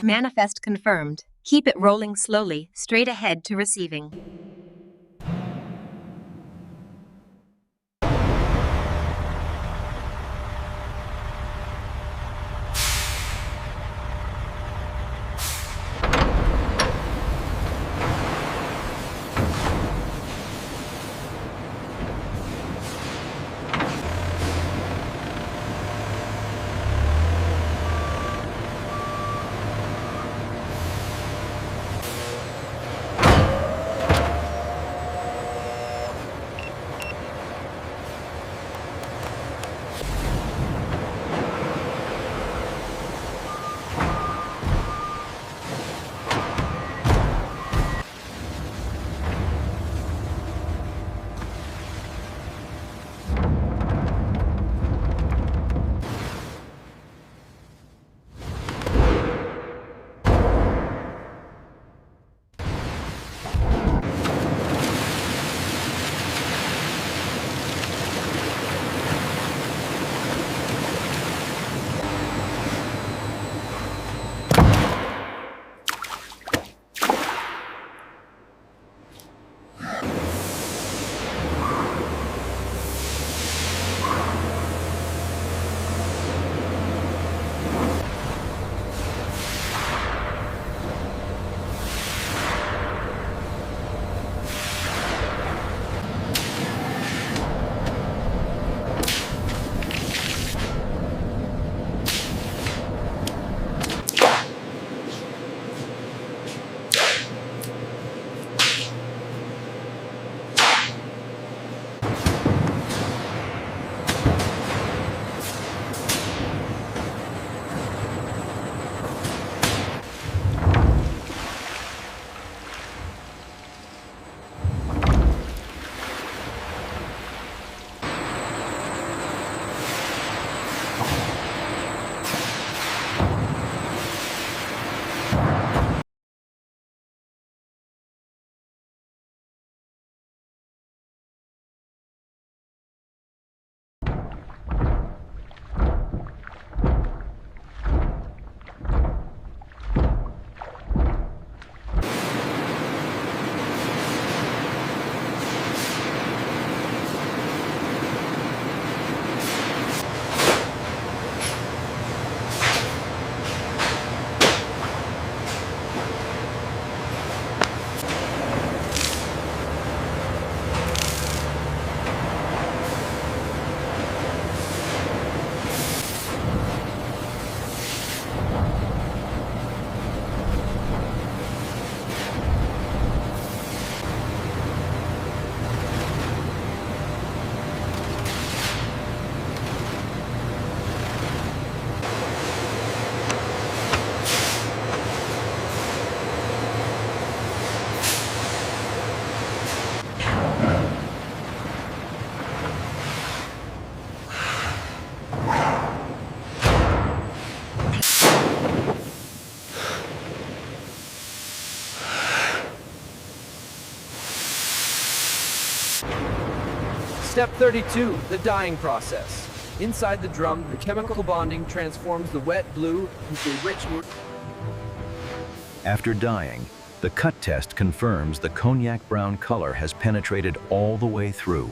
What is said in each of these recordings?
Manifest confirmed. Keep it rolling slowly, straight ahead to receiving. Step 32, the dyeing process. Inside the drum, the chemical bonding transforms the wet blue into a rich. After dyeing, the cut test confirms the cognac brown color has penetrated all the way through.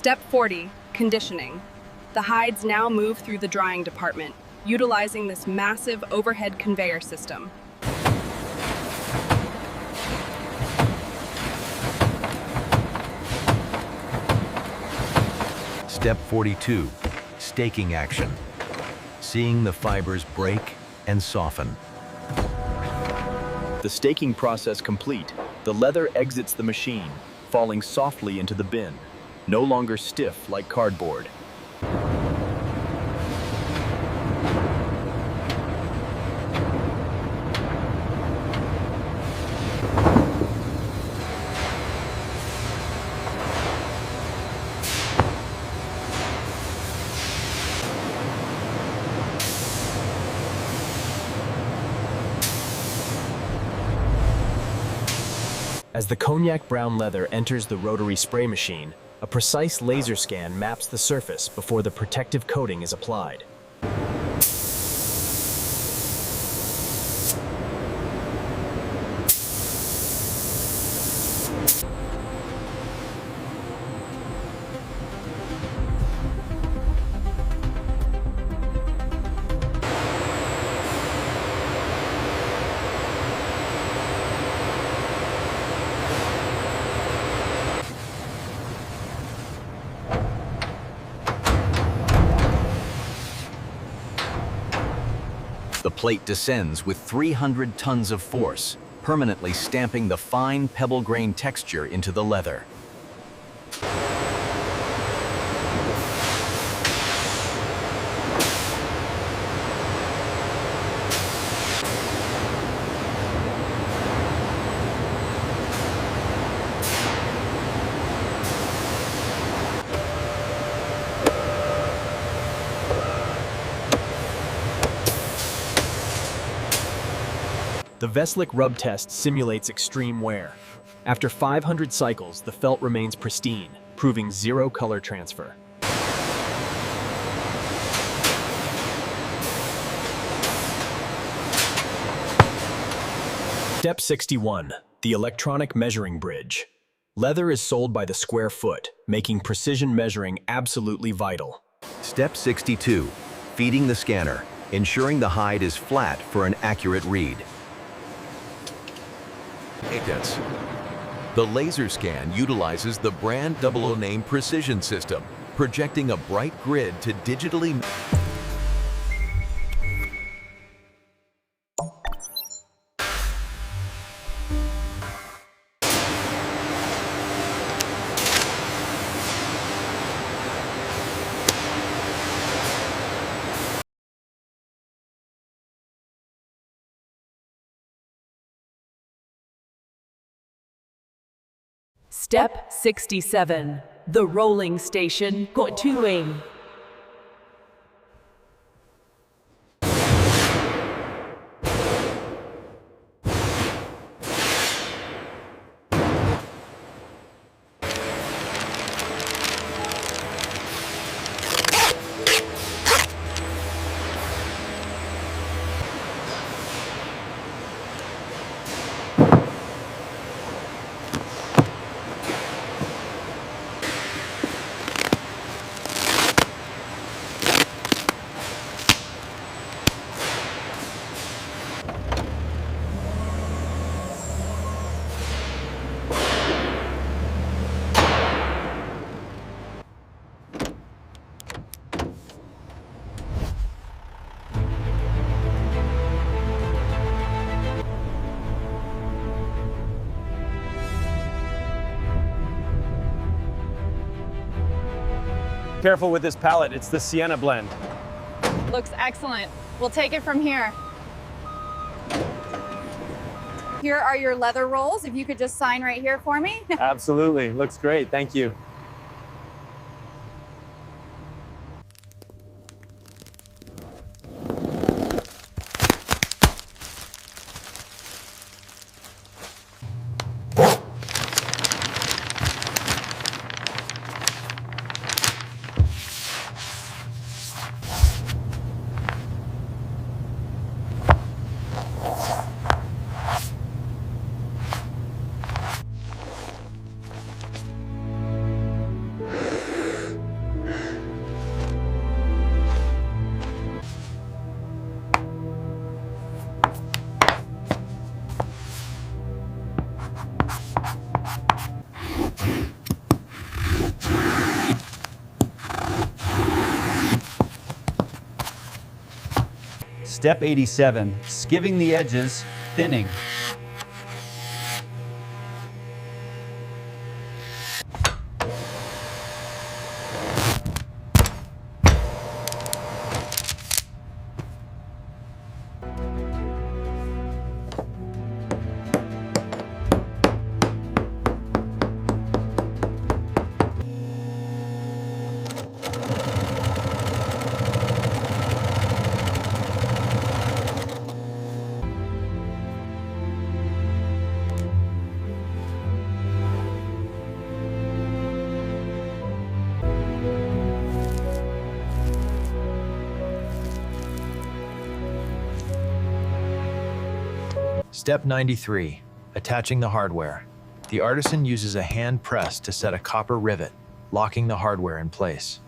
Step 40, conditioning. The hides now move through the drying department, utilizing this massive overhead conveyor system. Step 42, staking action. Seeing the fibers break and soften. The staking process complete, the leather exits the machine, falling softly into the bin, no longer stiff like cardboard. As the Cognac Brown leather enters the rotary spray machine, a precise laser scan maps the surface before the protective coating is applied. The plate descends with 300 tons of force, permanently stamping the fine pebble grain texture into the leather. The Veslick rub test simulates extreme wear. After 500 cycles, the felt remains pristine, proving zero color transfer. Step 61, the electronic measuring bridge. Leather is sold by the square foot, making precision measuring absolutely vital. Step 62, feeding the scanner, ensuring the hide is flat for an accurate read. The laser scan utilizes the brand 00 name precision system, projecting a bright grid to digitally Step 67. The rolling station continuing. Careful with this palette, it's the Sienna blend. Looks excellent. We'll take it from here. Here are your leather rolls. If you could just sign right here for me. Absolutely, looks great, thank you. Step 87, skiving the edges, thinning. Step 93, attaching the hardware. The artisan uses a hand press to set a copper rivet, locking the hardware in place.